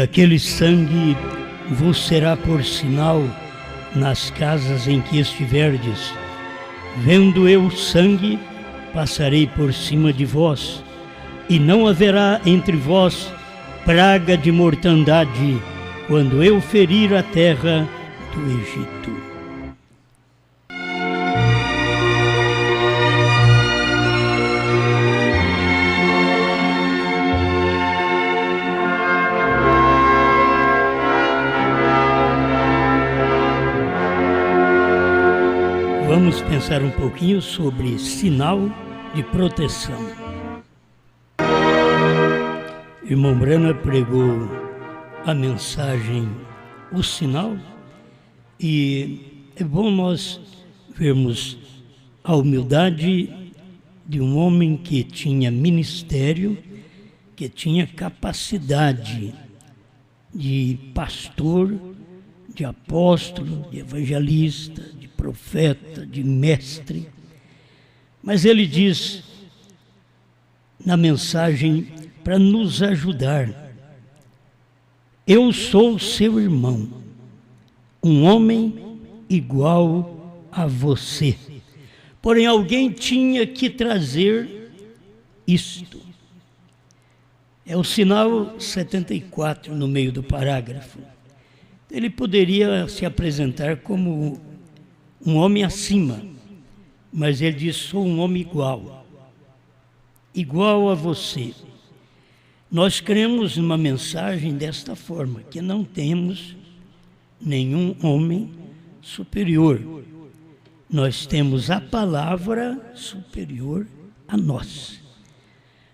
aquele sangue vos será por sinal nas casas em que estiverdes. Vendo eu o sangue, passarei por cima de vós, e não haverá entre vós praga de mortandade, quando eu ferir a terra do Egito. Vamos pensar um pouquinho sobre sinal de proteção. Irmão Brana pregou a mensagem O Sinal, e é bom nós vermos a humildade de um homem que tinha ministério, que tinha capacidade de pastor, de apóstolo, de evangelista, de profeta, de mestre. Mas ele diz na mensagem para nos ajudar: eu sou seu irmão, um homem igual a você. Porém, alguém tinha que trazer isto. É o sinal 74 no meio do parágrafo. Ele poderia se apresentar como um homem acima, mas ele diz: sou um homem igual a você. Nós cremos numa mensagem desta forma, que não temos nenhum homem superior. Nós temos a palavra superior a nós.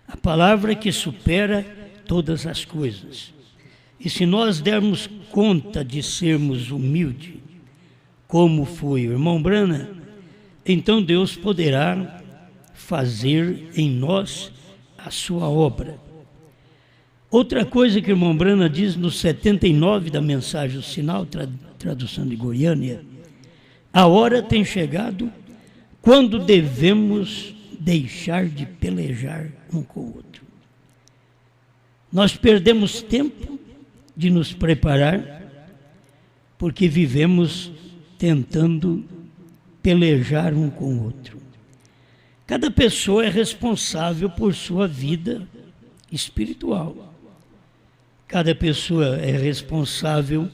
A palavra que supera todas as coisas. E se nós dermos conta de sermos humildes, como foi o irmão Brana, então Deus poderá fazer em nós a sua obra. Outra coisa que o irmão Brana diz no 79 da mensagem O Sinal, tradução de Goiânia: a hora tem chegado quando devemos deixar de pelejar um com o outro. Nós perdemos tempo de nos preparar, porque vivemos tentando pelejar um com o outro. Cada pessoa é responsável por sua vida espiritual. Cada pessoa é responsável,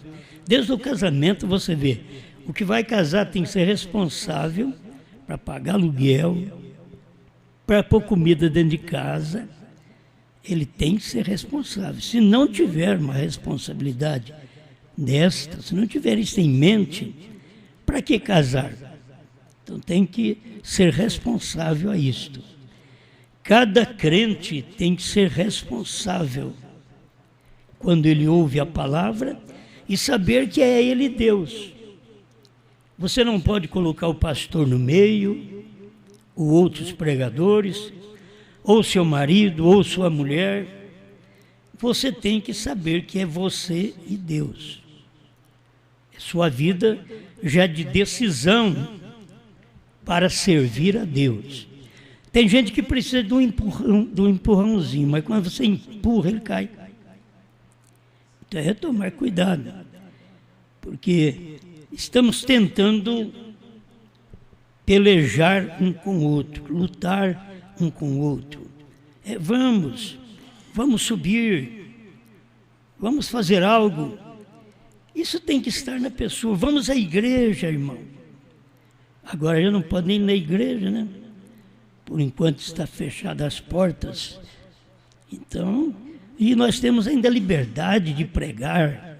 desde o casamento você vê, o que vai casar tem que ser responsável para pagar aluguel, para pôr comida dentro de casa. Ele tem que ser responsável. Se não tiver uma responsabilidade desta, se não tiver isso em mente, para que casar? Então tem que ser responsável a isto. Cada crente tem que ser responsável quando ele ouve a palavra e saber que é ele Deus. Você não pode colocar o pastor no meio, ou outros pregadores, ou seu marido, ou sua mulher. Você tem que saber que é você e Deus. É sua vida já de decisão para servir a Deus. Tem gente que precisa de um empurrãozinho, mas quando você empurra, ele cai. Então é tomar cuidado, porque estamos tentando pelejar um com o outro, lutar um com o outro. Vamos subir, vamos fazer algo. Isso tem que estar na pessoa. Vamos à igreja, irmão. Agora já não pode nem ir na igreja, né? Por enquanto está fechadas as portas. Então, e nós temos ainda a liberdade de pregar.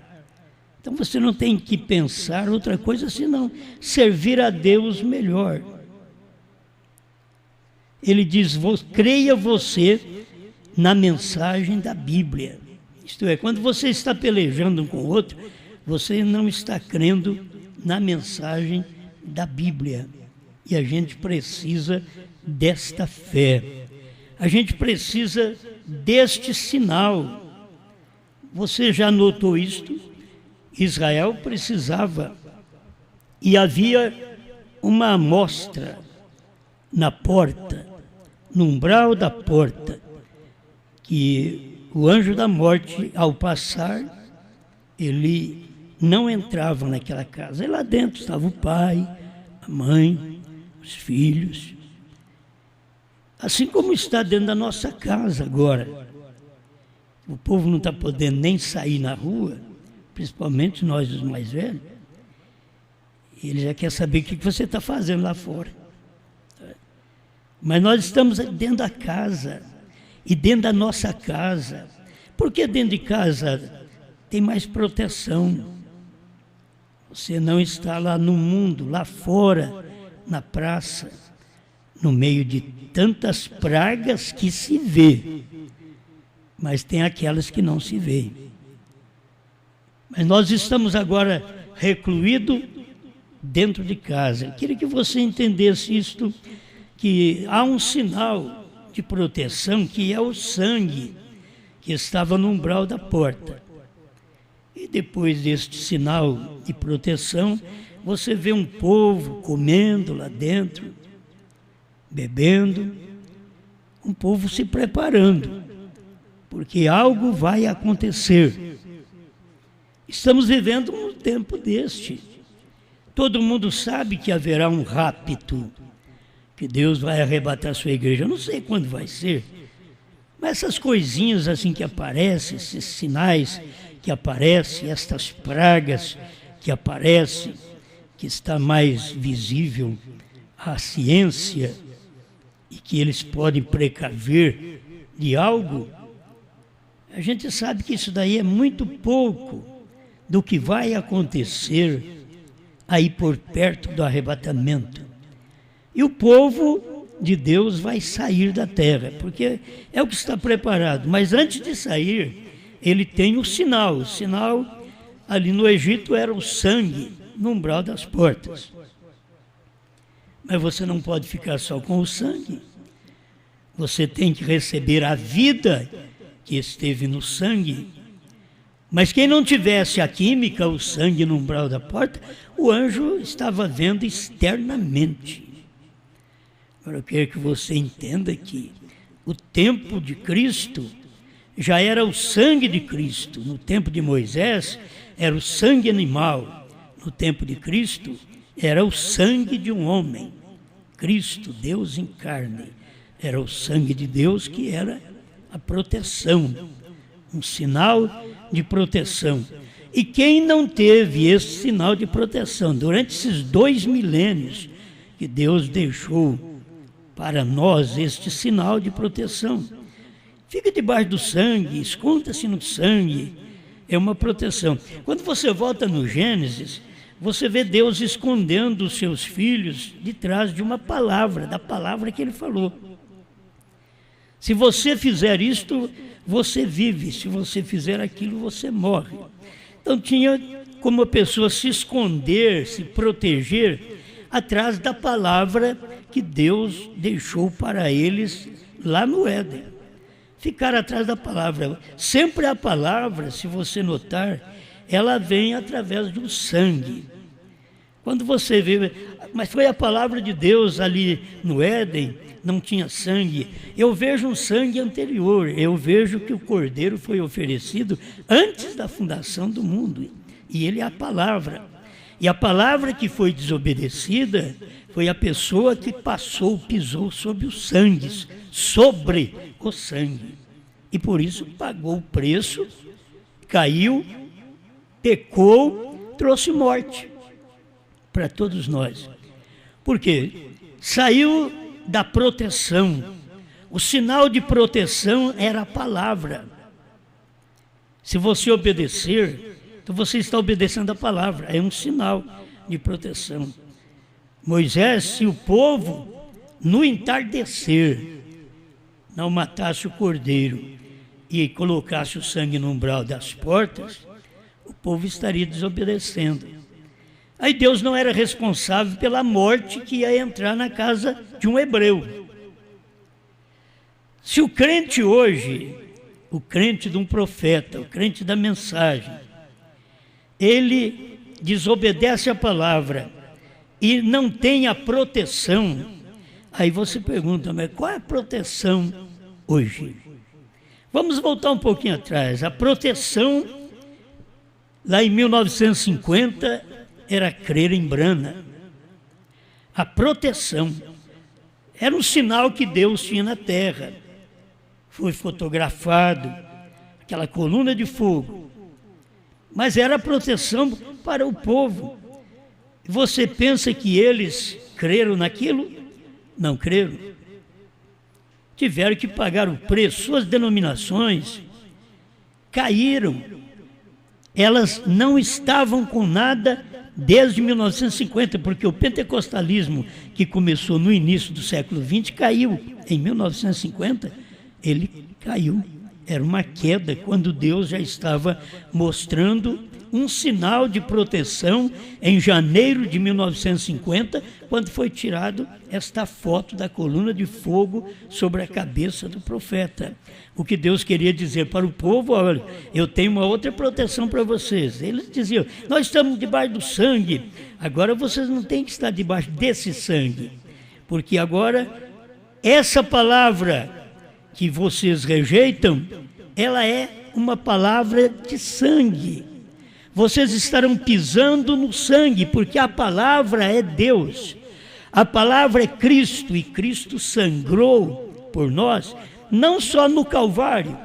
Então você não tem que pensar outra coisa senão servir a Deus melhor. Ele diz: creia você na mensagem da Bíblia. Isto é, quando você está pelejando um com o outro, você não está crendo na mensagem da Bíblia. E a gente precisa desta fé. A gente precisa deste sinal. Você já notou isto? Israel precisava, e havia uma amostra na porta, no umbral da porta, que o anjo da morte, ao passar, ele não entrava naquela casa. E lá dentro estava o pai, a mãe, os filhos. Assim como está dentro da nossa casa agora. O povo não está podendo nem sair na rua, principalmente nós os mais velhos. Ele já quer saber o que você está fazendo lá fora. Mas nós estamos dentro da casa. E dentro da nossa casa. Porque dentro de casa tem mais proteção. Você não está lá no mundo, lá fora, na praça, no meio de tantas pragas que se vê. Mas tem aquelas que não se vê. Mas nós estamos agora recluídos dentro de casa. Eu queria que você entendesse isto, que há um sinal de proteção, que é o sangue que estava no umbral da porta. E depois deste sinal de proteção, você vê um povo comendo lá dentro, bebendo, um povo se preparando, porque algo vai acontecer. Estamos vivendo um tempo deste. Todo mundo sabe que haverá um rapto, que Deus vai arrebatar a sua igreja. Eu não sei quando vai ser, mas essas coisinhas assim que aparecem, esses sinais que aparecem, estas pragas que aparecem, que está mais visível à ciência e que eles podem precaver de algo, a gente sabe que isso daí é muito pouco do que vai acontecer aí por perto do arrebatamento. E o povo de Deus vai sair da terra, porque é o que está preparado. Mas antes de sair, ele tem o sinal. O sinal ali no Egito era o sangue no umbral das portas. Mas você não pode ficar só com o sangue. Você tem que receber a vida que esteve no sangue. Mas quem não tivesse a química, o sangue no umbral da porta, o anjo estava vendo externamente. Agora eu quero que você entenda que o tempo de Cristo já era o sangue de Cristo. No tempo de Moisés era o sangue animal. No tempo de Cristo era o sangue de um homem. Cristo, Deus em carne, era o sangue de Deus, que era a proteção, um sinal de proteção. E quem não teve esse sinal de proteção durante esses 2 milênios que Deus deixou para nós este sinal de proteção? Fica debaixo do sangue, esconda-se no sangue, é uma proteção. Quando você volta no Gênesis, você vê Deus escondendo os seus filhos de trás de uma palavra, da palavra que ele falou. Se você fizer isto, você vive. Se você fizer aquilo, você morre. Então tinha como a pessoa se esconder, se proteger atrás da palavra que Deus deixou para eles lá no Éden. Ficar atrás da palavra. Sempre a palavra, se você notar, ela vem através do sangue. Quando você vê, mas foi a palavra de Deus ali no Éden, não tinha sangue. Eu vejo um sangue anterior, eu vejo que o Cordeiro foi oferecido antes da fundação do mundo. E ele é a palavra. E a palavra que foi desobedecida foi a pessoa que pisou sobre os sangues, sobre o sangue. E por isso pagou o preço, caiu, pecou, trouxe morte para todos nós. Por quê? Saiu da proteção. O sinal de proteção era a palavra. Se você obedecer, então você está obedecendo a palavra. É um sinal de proteção. Moisés, se o povo, no entardecer, não matasse o cordeiro e colocasse o sangue no umbral das portas, o povo estaria desobedecendo. Aí Deus não era responsável pela morte que ia entrar na casa de um hebreu. Se o crente hoje, o crente de um profeta, o crente da mensagem, ele desobedece a palavra e não tem a proteção, aí você pergunta, mas qual é a proteção hoje? Vamos voltar um pouquinho atrás. A proteção Lá em 1950 era crer em Brana. A proteção era um sinal que Deus tinha na terra. Foi fotografado, aquela coluna de fogo. Mas era a proteção para o povo. Você pensa que eles creram naquilo? Não creram. Tiveram que pagar o preço. Suas denominações caíram. Elas não estavam com nada desde 1950, porque o pentecostalismo, que começou no início do século XX, caiu. Em 1950, ele caiu. Era uma queda, quando Deus já estava mostrando um sinal de proteção em janeiro de 1950, quando foi tirado esta foto da coluna de fogo sobre a cabeça do profeta. O que Deus queria dizer para o povo: olha, eu tenho uma outra proteção para vocês. Eles diziam: nós estamos debaixo do sangue, agora vocês não têm que estar debaixo desse sangue, porque agora essa palavra que vocês rejeitam, ela é uma palavra de sangue. Vocês estarão pisando no sangue, porque a palavra é Deus. A palavra é Cristo, e Cristo sangrou por nós, não só no Calvário.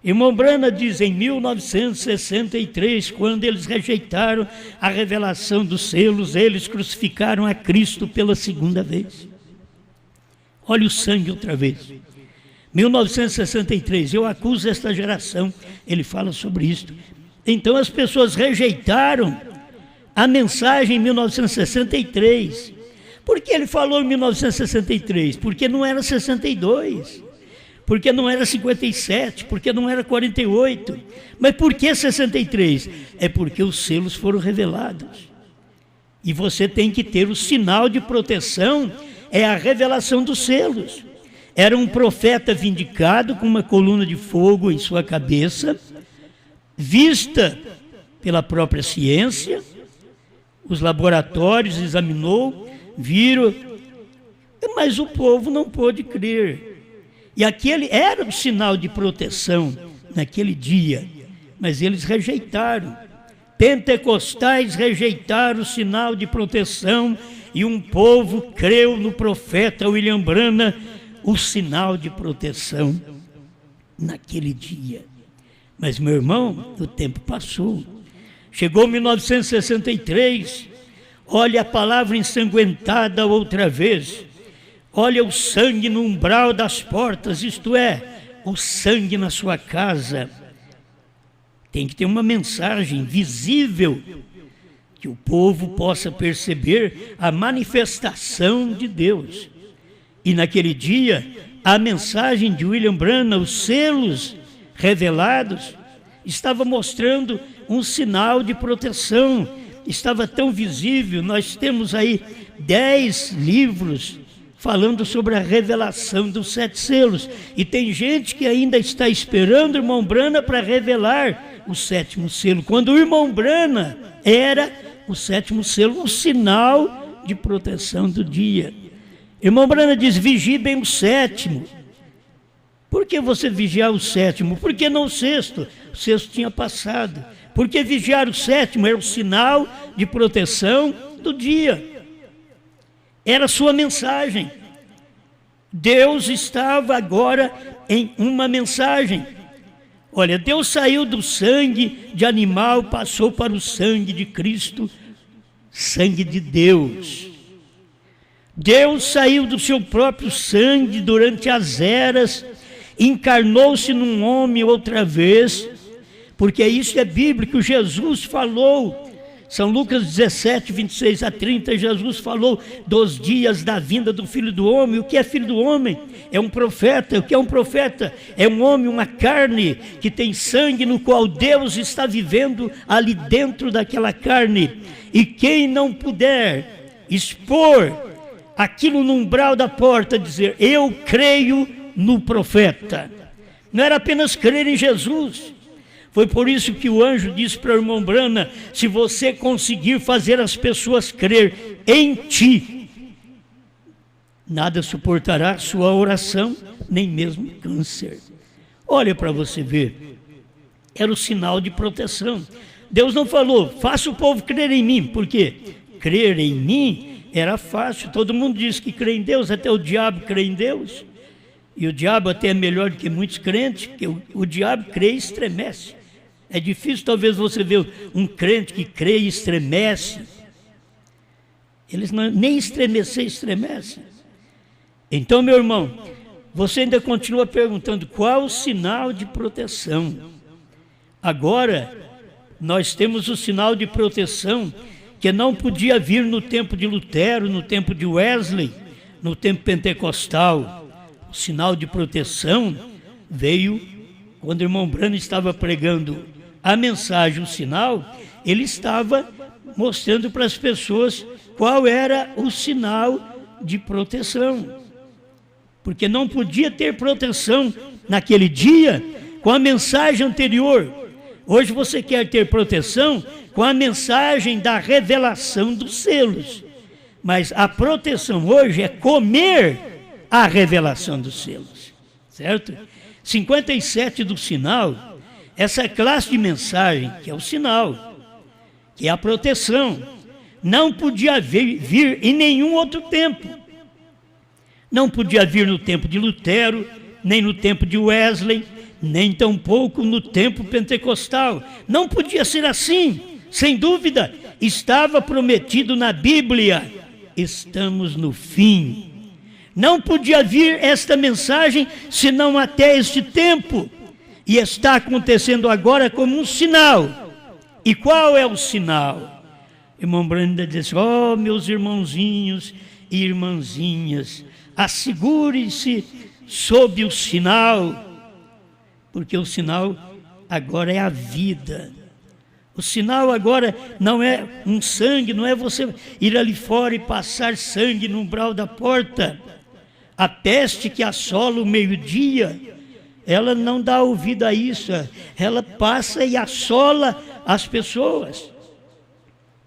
Irmão Brana diz, em 1963, quando eles rejeitaram a revelação dos selos, eles crucificaram a Cristo pela segunda vez. Olha o sangue outra vez. 1963, eu acuso esta geração, ele fala sobre isso. Então as pessoas rejeitaram a mensagem em 1963. Por que ele falou em 1963? Porque não era 62, porque não era 57, porque não era 48. Mas por que 63? É porque os selos foram revelados. E você tem que ter o sinal de proteção, é a revelação dos selos. Era um profeta vindicado com uma coluna de fogo em sua cabeça, vista pela própria ciência. Os laboratórios examinou, viram, mas o povo não pôde crer. E aquele era o sinal de proteção naquele dia, mas eles rejeitaram. Pentecostais rejeitaram o sinal de proteção e um povo creu no profeta William Branham, o sinal de proteção naquele dia. Mas, meu irmão, o tempo passou. Chegou 1963, olha a palavra ensanguentada outra vez. Olha o sangue no umbral das portas, isto é, o sangue na sua casa. Tem que ter uma mensagem visível, que o povo possa perceber a manifestação de Deus. E naquele dia, a mensagem de William Branham, os selos revelados, estava mostrando um sinal de proteção, estava tão visível. Nós temos aí 10 livros falando sobre a revelação dos 7 selos, e tem gente que ainda está esperando o irmão Branham para revelar o 7º selo, quando o irmão Branham era o 7º selo, o sinal de proteção do dia. Irmão Branham diz: vigie bem o 7º. Por que você vigiar o 7º? Por que não o 6º? O 6º tinha passado. Por que vigiar o 7º? Era o sinal de proteção do dia. Era a sua mensagem. Deus estava agora em uma mensagem. Olha, Deus saiu do sangue de animal, passou para o sangue de Cristo, sangue de Deus. Deus saiu do seu próprio sangue durante as eras, encarnou-se num homem outra vez, porque isso é bíblico. Jesus falou, São Lucas 17, 26 a 30, Jesus falou dos dias da vinda do Filho do Homem. O que é Filho do Homem? É um profeta. O que é um profeta? É um homem, uma carne que tem sangue, no qual Deus está vivendo ali dentro daquela carne. E quem não puder expor aquilo no umbral da porta, dizer: eu creio no profeta. Não era apenas crer em Jesus. Foi por isso que o anjo disse para o irmão Branham: se você conseguir fazer as pessoas crer em ti, nada suportará sua oração, nem mesmo câncer. Olha para você ver, era o sinal de proteção. Deus não falou, faça o povo crer em mim. Por quê? Crer em mim era fácil. Todo mundo diz que crê em Deus, até o diabo crê em Deus. E o diabo até é melhor do que muitos crentes, porque o diabo crê e estremece. É difícil talvez você ver um crente que crê e estremece. Eles nem estremecer, estremecem. Então, meu irmão, você ainda continua perguntando qual o sinal de proteção. Agora, nós temos o sinal de proteção que não podia vir no tempo de Lutero, no tempo de Wesley, no tempo pentecostal. O sinal de proteção veio quando o irmão Branham estava pregando a mensagem, o sinal, ele estava mostrando para as pessoas qual era o sinal de proteção. Porque não podia ter proteção naquele dia com a mensagem anterior. Hoje você quer ter proteção com a mensagem da revelação dos selos. Mas a proteção hoje é comer a revelação dos selos. Certo? 57 do sinal, essa classe de mensagem, que é o sinal, que é a proteção, não podia vir em nenhum outro tempo. Não podia vir no tempo de Lutero, nem no tempo de Wesley, nem tampouco no tempo pentecostal. Não podia ser assim, sem dúvida. Estava prometido na Bíblia, estamos no fim. Não podia vir esta mensagem senão até este tempo. E está acontecendo agora como um sinal. E qual é o sinal? Irmão Branda diz: ó, meus irmãozinhos e irmãzinhas, assegure-se sob o sinal, porque o sinal agora é a vida. O sinal agora não é um sangue, não é você ir ali fora e passar sangue no umbral da porta. A peste que assola o meio-dia, ela não dá ouvido a isso, ela passa e assola as pessoas.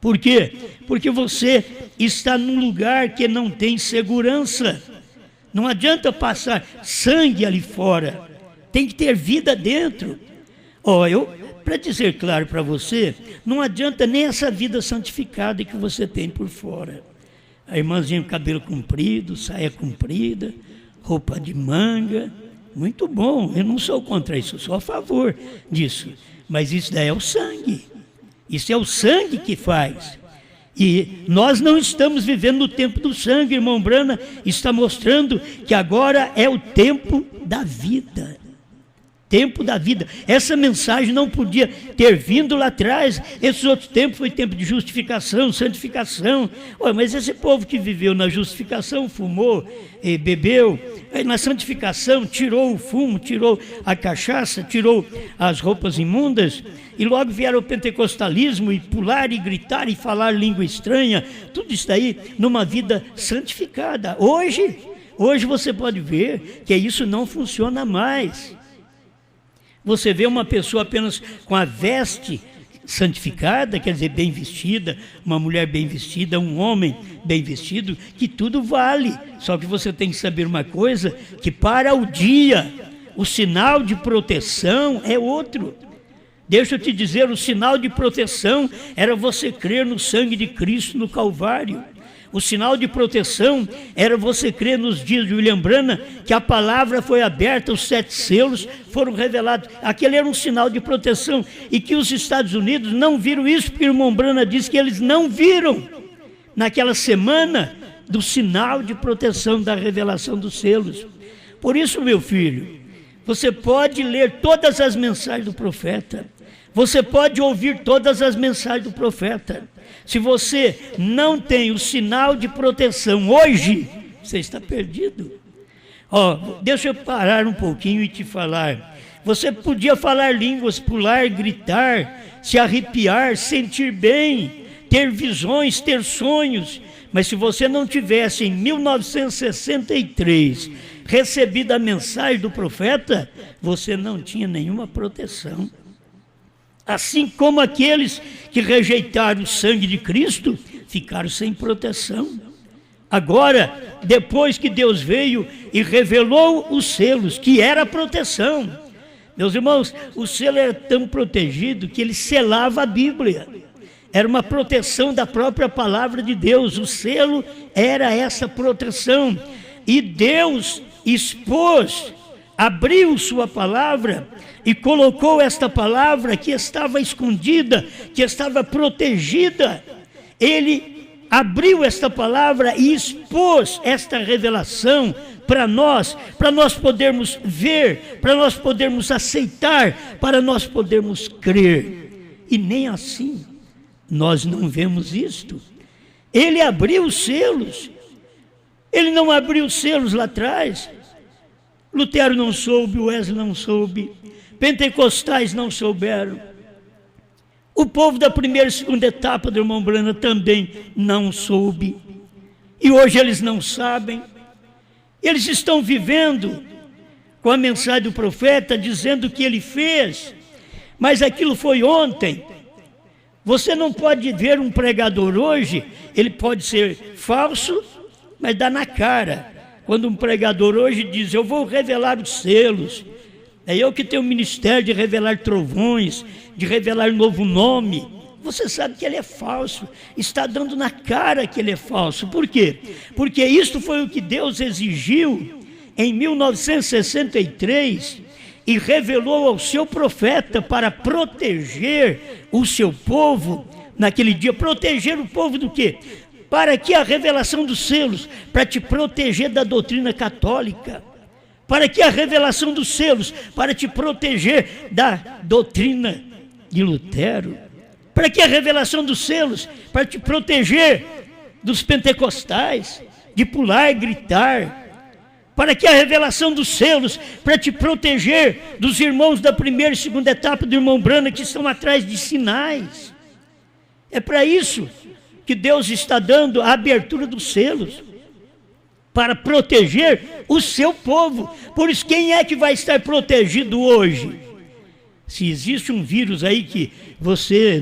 Por quê? Porque você está num lugar que não tem segurança. Não adianta passar sangue ali fora, tem que ter vida dentro. Para dizer claro para você, não adianta nem essa vida santificada que você tem por fora. A irmãzinha com cabelo comprido, saia comprida, roupa de manga, muito bom, eu não sou contra isso, sou a favor disso. Mas isso daí é o sangue, isso é o sangue que faz. E nós não estamos vivendo no tempo do sangue, irmão Brana está mostrando que agora é o tempo da vida. Tempo da vida. Essa mensagem não podia ter vindo lá atrás. Esses outros tempos foi tempo de justificação, santificação. Mas esse povo que viveu na justificação, fumou, bebeu, na santificação tirou o fumo, tirou a cachaça, tirou as roupas imundas, e logo vieram o pentecostalismo e pular e gritar e falar língua estranha, tudo isso aí numa vida santificada. Hoje você pode ver que isso não funciona mais. Você vê uma pessoa apenas com a veste santificada, quer dizer, bem vestida, uma mulher bem vestida, um homem bem vestido, que tudo vale. Só que você tem que saber uma coisa, que para o dia, o sinal de proteção é outro. Deixa eu te dizer, o sinal de proteção era você crer no sangue de Cristo no Calvário. O sinal de proteção era você crer nos dias de William Branham, que a palavra foi aberta, os 7 selos foram revelados. Aquele era um sinal de proteção, e que os Estados Unidos não viram isso, porque o irmão Branham disse que eles não viram naquela semana do sinal de proteção da revelação dos selos. Por isso, meu filho, você pode ler todas as mensagens do profeta, você pode ouvir todas as mensagens do profeta. Se você não tem o sinal de proteção hoje, você está perdido. Deixa eu parar um pouquinho e te falar. Você podia falar línguas, pular, gritar, se arrepiar, sentir bem, ter visões, ter sonhos. Mas se você não tivesse em 1963 recebido a mensagem do profeta, você não tinha nenhuma proteção. Assim como aqueles que rejeitaram o sangue de Cristo, ficaram sem proteção. Agora, depois que Deus veio e revelou os selos, que era a proteção, Meus irmãos, o selo era tão protegido que ele selava a Bíblia. Era uma proteção da própria palavra de Deus. O selo era essa proteção. E Deus expôs, abriu sua palavra e colocou esta palavra que estava escondida, que estava protegida. Ele abriu esta palavra e expôs esta revelação para nós podermos ver, para nós podermos aceitar, para nós podermos crer. E nem assim nós não vemos isto. Ele abriu os selos. Ele não abriu os selos lá atrás. Lutero não soube, Wesley não soube, pentecostais não souberam. O povo da primeira e segunda etapa do irmão Branham também não soube. E hoje eles não sabem. Eles estão vivendo com a mensagem do profeta, dizendo que ele fez, mas aquilo foi ontem. Você não pode ver um pregador hoje, ele pode ser falso, mas dá na cara. Quando um pregador hoje diz, eu vou revelar os selos, é eu que tenho o ministério de revelar trovões, de revelar novo nome, você sabe que ele é falso, está dando na cara que ele é falso. Por quê? Porque isto foi o que Deus exigiu em 1963 e revelou ao seu profeta para proteger o seu povo naquele dia. Proteger o povo do quê? Para que a revelação dos selos? Para te proteger da doutrina católica. Para que a revelação dos selos? Para te proteger da doutrina de Lutero. Para que a revelação dos selos? Para te proteger dos pentecostais, de pular e gritar. Para que a revelação dos selos? Para te proteger dos irmãos da primeira e segunda etapa do irmão Branham que estão atrás de sinais. É para isso que Deus está dando a abertura dos selos, para proteger o seu povo. Por isso, quem é que vai estar protegido hoje? Se existe um vírus aí que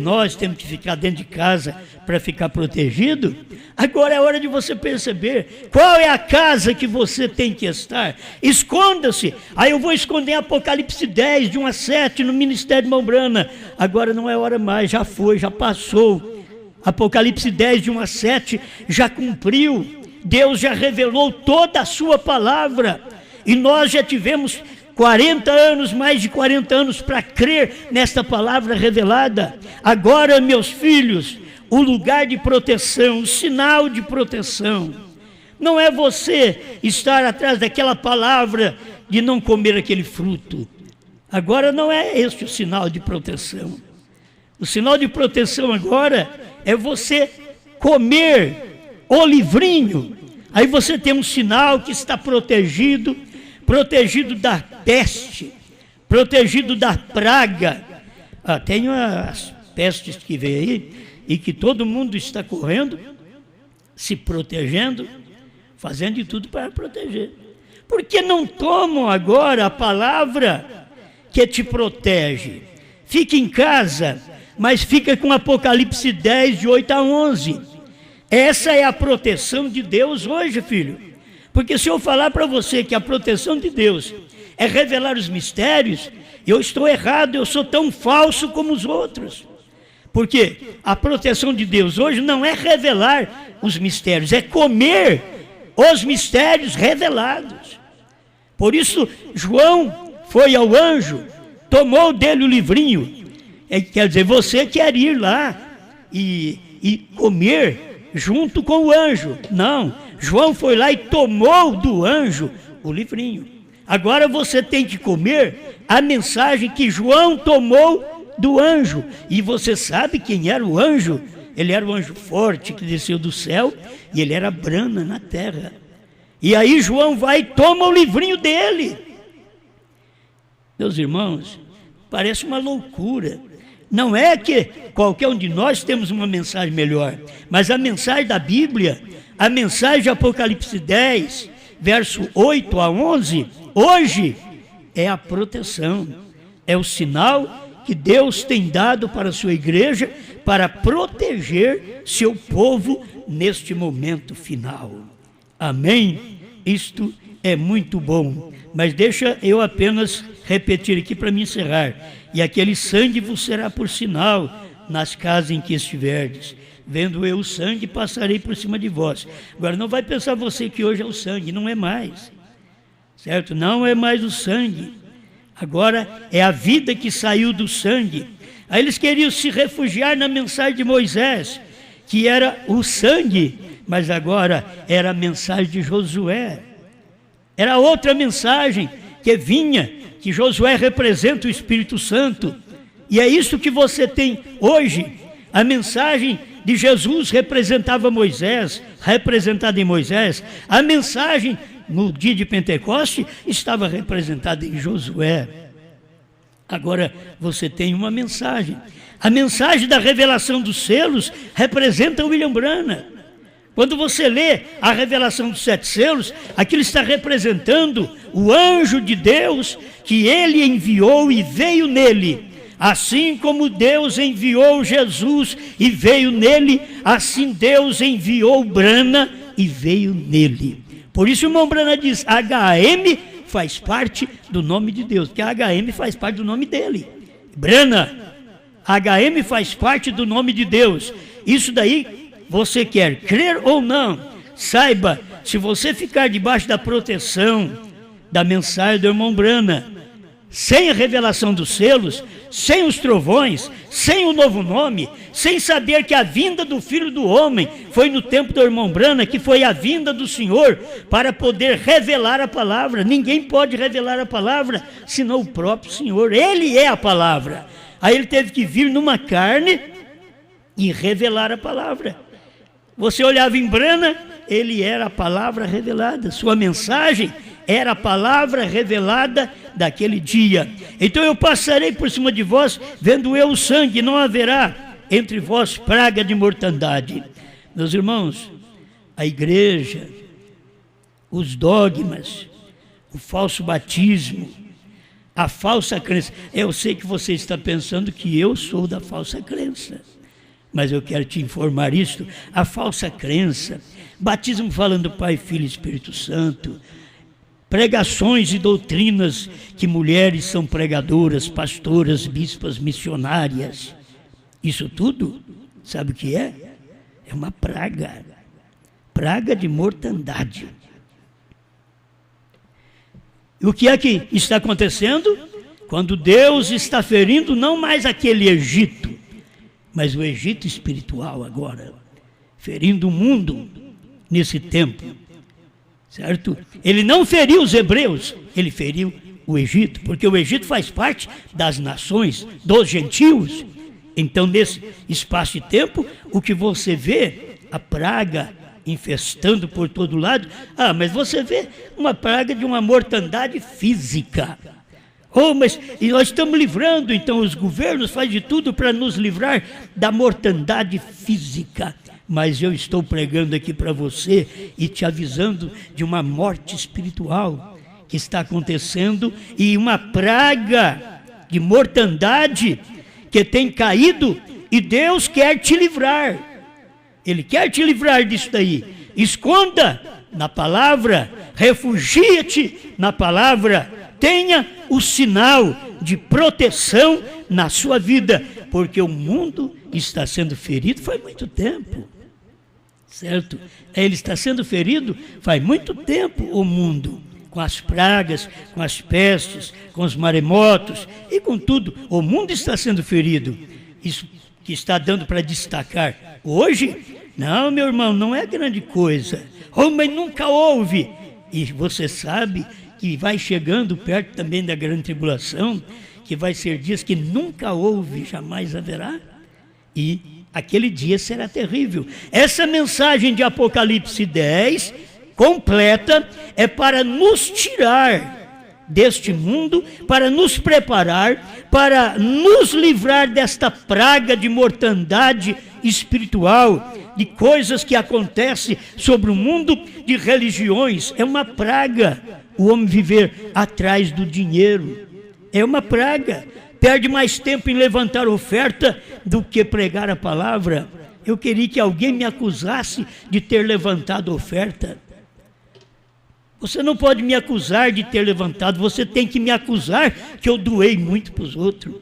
nós temos que ficar dentro de casa para ficar protegido, agora é hora de você perceber qual é a casa que você tem que estar. Esconda-se. Aí eu vou esconder Apocalipse 10, de 1 a 7, no ministério de irmão Branham. Agora não é hora mais, já foi, já passou. Apocalipse 10, de 1 a 7, já cumpriu. Deus já revelou toda a sua palavra. E nós já tivemos 40 anos, mais de 40 anos, para crer nesta palavra revelada. Agora, meus filhos, o lugar de proteção, o sinal de proteção, não é você estar atrás daquela palavra de não comer aquele fruto. Agora não é este o sinal de proteção. O sinal de proteção agora é você comer o livrinho. Aí você tem um sinal que está protegido da peste, protegido da praga. Tem as pestes que vem aí e que todo mundo está correndo, se protegendo, fazendo de tudo para proteger. Por que não tomam agora a palavra que te protege? Fica em casa, mas fica com Apocalipse 10, de 8 a 11. Essa é a proteção de Deus hoje, filho. Porque se eu falar para você que a proteção de Deus é revelar os mistérios, eu estou errado, eu sou tão falso como os outros. Porque a proteção de Deus hoje não é revelar os mistérios, é comer os mistérios revelados. Por isso, João foi ao anjo, tomou dele o livrinho. Quer dizer, você quer ir lá e comer junto com o anjo. Não, João foi lá e tomou do anjo o livrinho. Agora você tem que comer a mensagem que João tomou do anjo. E você sabe quem era o anjo? Ele era o anjo forte que desceu do céu e ele era brana na terra. E aí João vai e toma o livrinho dele. Meus irmãos, parece uma loucura. Não é que qualquer um de nós temos uma mensagem melhor, mas a mensagem da Bíblia, a mensagem de Apocalipse 10, verso 8 a 11, hoje é a proteção, é o sinal que Deus tem dado para a sua igreja para proteger seu povo neste momento final. Amém? Isto é muito bom, mas deixa eu apenas repetir aqui para me encerrar. E aquele sangue vos será por sinal nas casas em que estiverdes. Vendo eu o sangue, passarei por cima de vós. Agora, não vai pensar você que hoje é o sangue, não é mais. Certo? Não é mais o sangue. Agora é a vida que saiu do sangue. Aí eles queriam se refugiar na mensagem de Moisés, que era o sangue, mas agora era a mensagem de Josué. Era outra mensagem que vinha, que Josué representa o Espírito Santo. E é isso que você tem hoje. A mensagem de Jesus representava Moisés, representada em Moisés. A mensagem no dia de Pentecoste estava representada em Josué. Agora você tem uma mensagem. A mensagem da revelação dos selos representa William Branham. Quando você lê a revelação dos 7 selos, aquilo está representando o anjo de Deus que ele enviou e veio nele. Assim como Deus enviou Jesus e veio nele, assim Deus enviou Branham e veio nele. Por isso o irmão Branham diz, HM faz parte do nome de Deus, porque HM faz parte do nome dele. Branham, HM faz parte do nome de Deus. Isso daí, você quer crer ou não, saiba, se você ficar debaixo da proteção da mensagem do irmão Branham, sem a revelação dos selos, sem os trovões, sem o novo nome, sem saber que a vinda do Filho do Homem foi no tempo do irmão Branham, que foi a vinda do Senhor para poder revelar a palavra. Ninguém pode revelar a palavra senão o próprio Senhor. Ele é a palavra. Aí ele teve que vir numa carne e revelar a palavra. Você olhava em Branham, ele era a palavra revelada. Sua mensagem era a palavra revelada daquele dia. Então eu passarei por cima de vós, vendo eu o sangue, não haverá entre vós praga de mortandade. Meus irmãos, a igreja, os dogmas, o falso batismo, a falsa crença. Eu sei que você está pensando que eu sou da falsa crença, mas eu quero te informar isto. A falsa crença, batismo falando Pai, Filho e Espírito Santo, pregações e doutrinas que mulheres são pregadoras, pastoras, bispas, missionárias. Isso tudo, sabe o que é? É uma praga. Praga de mortandade. E o que é que está acontecendo? Quando Deus está ferindo não mais aquele Egito, mas o Egito espiritual agora, ferindo o mundo nesse tempo. Certo? Ele não feriu os hebreus, ele feriu o Egito, porque o Egito faz parte das nações, dos gentios. Então, nesse espaço de tempo, o que você vê, a praga infestando por todo lado, mas você vê uma praga de uma mortandade física. Mas e nós estamos livrando, então os governos fazem de tudo para nos livrar da mortandade física. Mas eu estou pregando aqui para você e te avisando de uma morte espiritual que está acontecendo e uma praga de mortandade que tem caído e Deus quer te livrar. Ele quer te livrar disso daí. Esconda na palavra, refugia-te na palavra, tenha o sinal de proteção na sua vida, porque o mundo está sendo ferido faz muito tempo. Certo? Ele está sendo ferido faz muito tempo, o mundo, com as pragas, com as pestes, com os maremotos e com tudo. O mundo está sendo ferido. Isso que está dando para destacar hoje, não, meu irmão, não é grande coisa. Mas nunca houve. E você sabe que vai chegando perto também da grande tribulação, que vai ser dias que nunca houve, jamais haverá. E aquele dia será terrível. Essa mensagem de Apocalipse 10, completa, é para nos tirar deste mundo, para nos preparar, para nos livrar desta praga de mortandade espiritual, de coisas que acontecem sobre o mundo, de religiões. É uma praga o homem viver atrás do dinheiro. É uma praga. Perde mais tempo em levantar oferta do que pregar a palavra. Eu queria que alguém me acusasse de ter levantado oferta. Você não pode me acusar de ter levantado, você tem que me acusar que eu doei muito para os outros.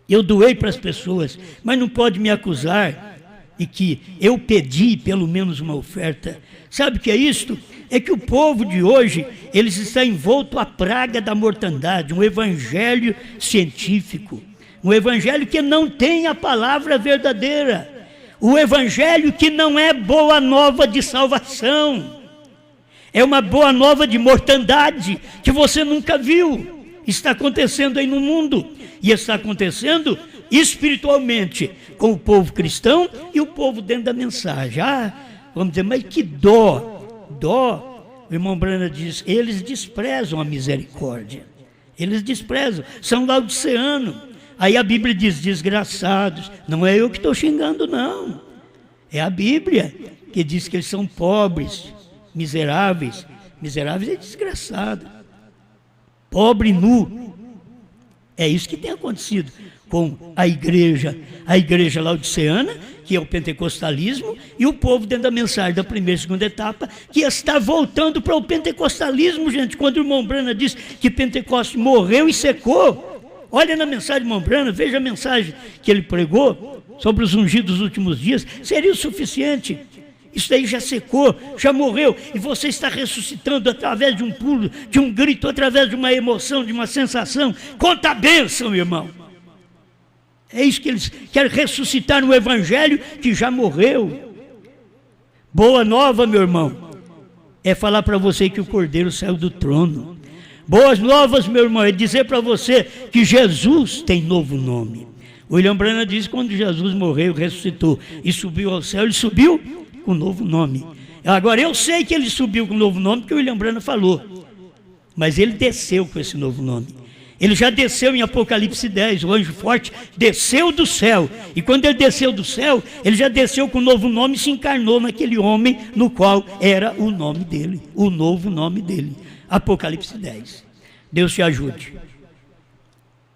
Eu doei para as pessoas, mas não pode me acusar e que eu pedi pelo menos uma oferta. Sabe o que é isto? É que o povo de hoje, eles estão envoltos à praga da mortandade, um evangelho científico, um evangelho que não tem a palavra verdadeira, o evangelho que não é boa nova de salvação, é uma boa nova de mortandade que você nunca viu. Está acontecendo aí no mundo, e está acontecendo espiritualmente com o povo cristão e o povo dentro da mensagem. Vamos dizer, mas que dó. O irmão Brana diz, eles desprezam a misericórdia, eles desprezam, são laodiceanos. Aí a Bíblia diz, desgraçados. Não é eu que estou xingando, não, é a Bíblia que diz que eles são pobres, miseráveis é desgraçado, pobre nu. É isso que tem acontecido com a igreja laodiceana, que é o pentecostalismo, e o povo dentro da mensagem da primeira e segunda etapa, que está voltando para o pentecostalismo, gente. Quando o irmão Brana diz que Pentecostes morreu e secou, olha na mensagem do irmão Brana, veja a mensagem que ele pregou sobre os ungidos dos últimos dias, seria o suficiente. Isso daí já secou, já morreu, e você está ressuscitando através de um pulo, de um grito, através de uma emoção, de uma sensação. Conta a bênção, irmão. É isso que eles querem, ressuscitar no evangelho que já morreu. Boa nova, meu irmão, é falar para você que o Cordeiro saiu do trono. Boas novas, meu irmão, é dizer para você que Jesus tem novo nome. O William Branham diz que quando Jesus morreu, ressuscitou e subiu ao céu, ele subiu com novo nome. Agora eu sei que ele subiu com novo nome porque o William Branham falou, mas ele desceu com esse novo nome. Ele já desceu em Apocalipse 10, o anjo forte desceu do céu, e quando ele desceu do céu, ele já desceu com um novo nome e se encarnou naquele homem no qual era o nome dele, o novo nome dele. Apocalipse 10. Deus te ajude.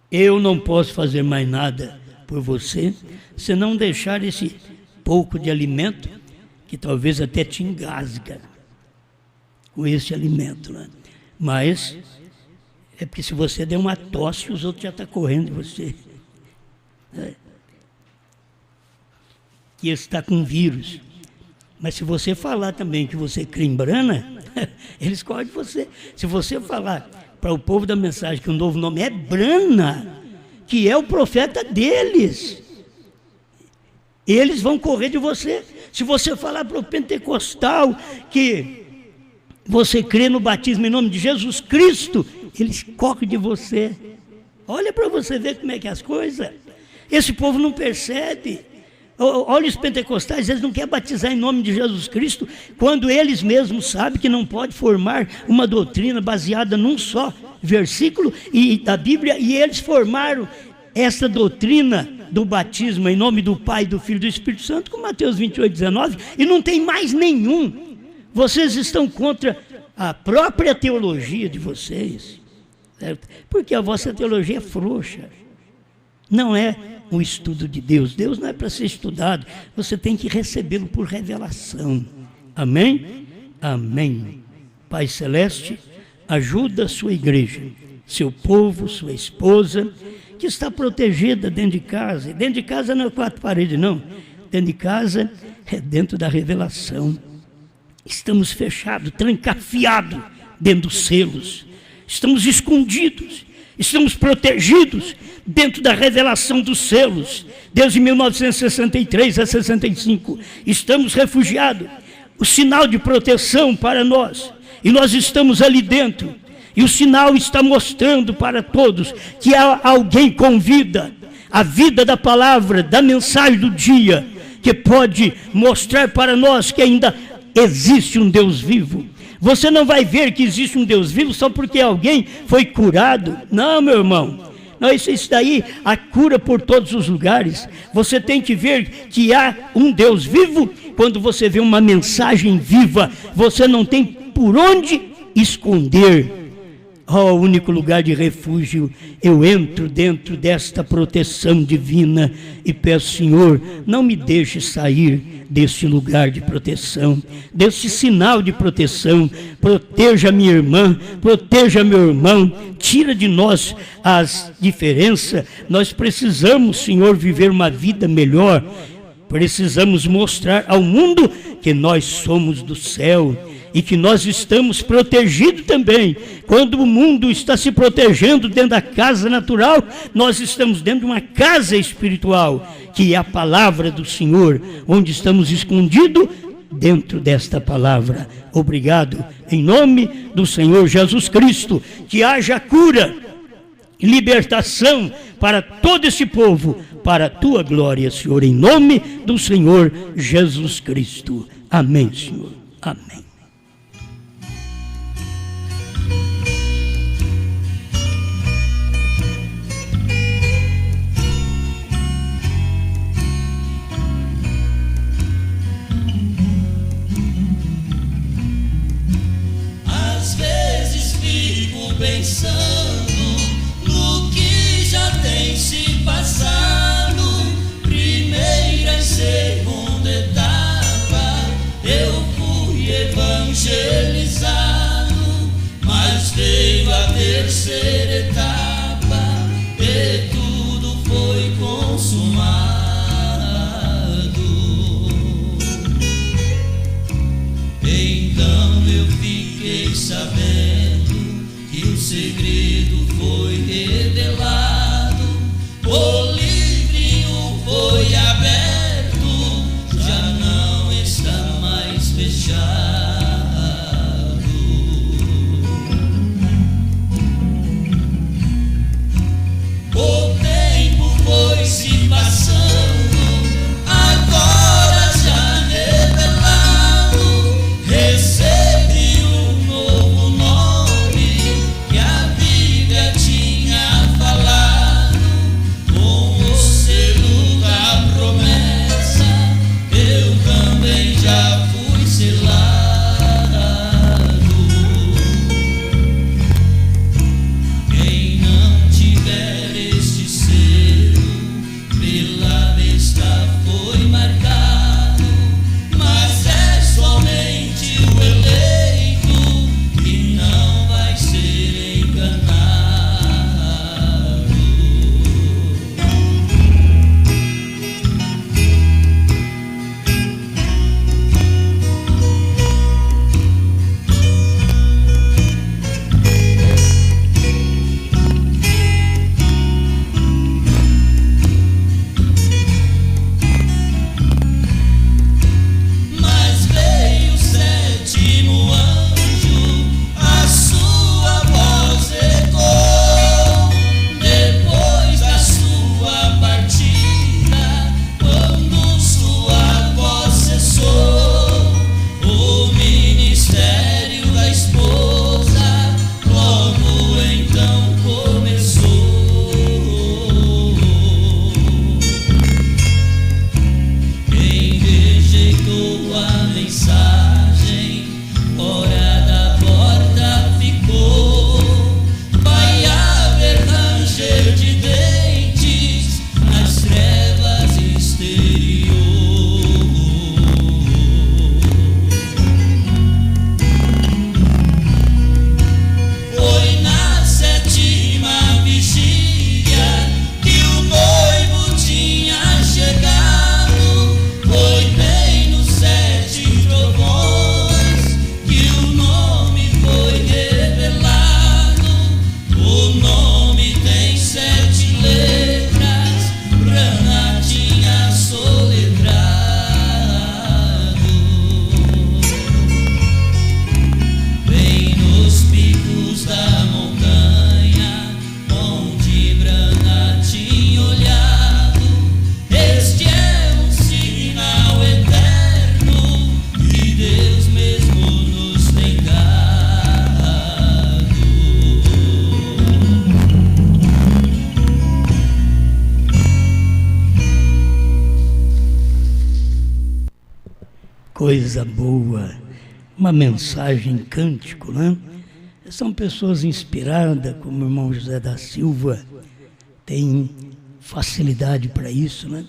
Eu não posso fazer mais nada por você se não deixar esse pouco de alimento, que talvez até te engasga com esse alimento, né? Mas é porque se você der uma tosse, os outros já estão correndo de você. Que está com vírus. Mas se você falar também que você crê em Brana, eles correm de você. Se você falar para o povo da mensagem que o novo nome é Brana, que é o profeta deles, eles vão correr de você. Se você falar para o pentecostal que você crê no batismo em nome de Jesus Cristo, eles correm de você. Olha para você ver como é que é as coisas. Esse povo não percebe. Olha os pentecostais, eles não querem batizar em nome de Jesus Cristo, quando eles mesmos sabem que não pode formar uma doutrina baseada num só versículo da Bíblia, e eles formaram essa doutrina do batismo em nome do Pai, do Filho e do Espírito Santo com Mateus 28, 19, e não tem mais nenhum. Vocês estão contra a própria teologia de vocês, certo? Porque a vossa teologia é frouxa, não é um estudo de Deus. Deus não é para ser estudado, você tem que recebê-lo por revelação. Amém? Amém. Pai Celeste, ajuda a sua igreja, seu povo, sua esposa, que está protegida dentro de casa. E dentro de casa não é quatro paredes, não. Dentro de casa é dentro da revelação. Estamos fechados, trancafiados dentro dos selos. Estamos escondidos, estamos protegidos dentro da revelação dos selos. Desde 1963 a 65, estamos refugiados. O sinal de proteção para nós, e nós estamos ali dentro. E o sinal está mostrando para todos que há alguém com vida, a vida da palavra, da mensagem do dia, que pode mostrar para nós que ainda existe um Deus vivo. Você não vai ver que existe um Deus vivo só porque alguém foi curado. Não, meu irmão. Não, isso daí, a cura por todos os lugares. Você tem que ver que há um Deus vivo. Quando você vê uma mensagem viva, você não tem por onde esconder ó único lugar de refúgio, eu entro dentro desta proteção divina e peço, Senhor, não me deixe sair deste lugar de proteção, desse sinal de proteção. Proteja minha irmã, proteja meu irmão, tira de nós as diferenças. Nós precisamos, Senhor, viver uma vida melhor. Precisamos mostrar ao mundo que nós somos do céu e que nós estamos protegidos também. Quando o mundo está se protegendo dentro da casa natural, nós estamos dentro de uma casa espiritual, que é a palavra do Senhor, onde estamos escondidos dentro desta palavra. Obrigado, em nome do Senhor Jesus Cristo, que haja cura e libertação para todo esse povo, para a tua glória, Senhor, em nome do Senhor Jesus Cristo. Amém, Senhor. Amém. Às vezes fico pensando no que já tem se passado. Primeira e segunda etapa, eu fui evangelizado, mas veio a terceira etapa e tudo foi consumado. Então eu fiquei sabendo que o segredo foi revelado, o livrinho foi aberto, já não está mais fechado. O tempo foi se passando, agora já revelado, recebi um novo nome que a Bíblia tinha falado. Com o selo da promessa, eu também já fui selado. Quem não tiver este selo, pela besta foi marcado, mas é somente o eleito que não vai ser enganado. Mas veio o sétimo anjo, a sua voz ecoou, depois da sua partida, quando sua voz cessou, o ministério da esposa logo então começou. Quem rejeitou a mensagem, fora da porta ficou. Vai haver ranger de dentes nas trevas exterior. Foi na sétima vigília que o noivo tinha chegado. Foi bem nos 7 trovões que o nome foi revelado. O nome tem 7 letras, Brana tinha soletrado. Bem nos picos da montanha, onde Brana tinha olhado, este é um sinal eterno que Deus mesmo nos tem dado. Coisa boa, uma mensagem, cântico, né? São pessoas inspiradas, como o irmão José da Silva tem facilidade para isso, né?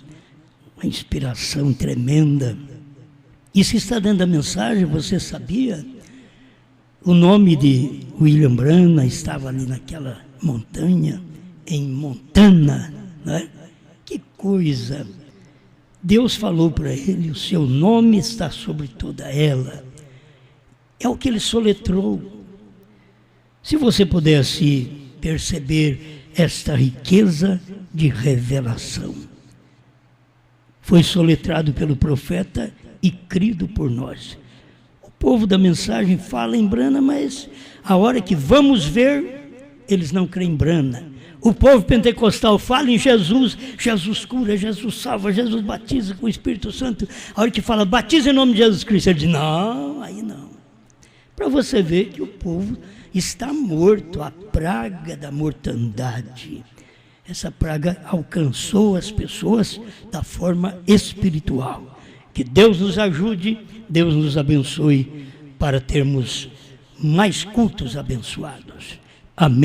Uma inspiração tremenda. E se está dentro da mensagem, você sabia? O nome de William Branham estava ali naquela montanha, em Montana, né? Que coisa! Deus falou para ele, o seu nome está sobre toda ela. É o que ele soletrou. Se você pudesse perceber esta riqueza de revelação, foi soletrado pelo profeta e crido por nós. O povo da mensagem fala em Branham, mas a hora que vamos ver, eles não creem em Branham. O povo pentecostal fala em Jesus, Jesus cura, Jesus salva, Jesus batiza com o Espírito Santo. A hora que fala, batiza em nome de Jesus Cristo, ele diz, não, aí não. Para você ver que o povo está morto, a praga da mortandade. Essa praga alcançou as pessoas da forma espiritual. Que Deus nos ajude, Deus nos abençoe para termos mais cultos abençoados. Amém.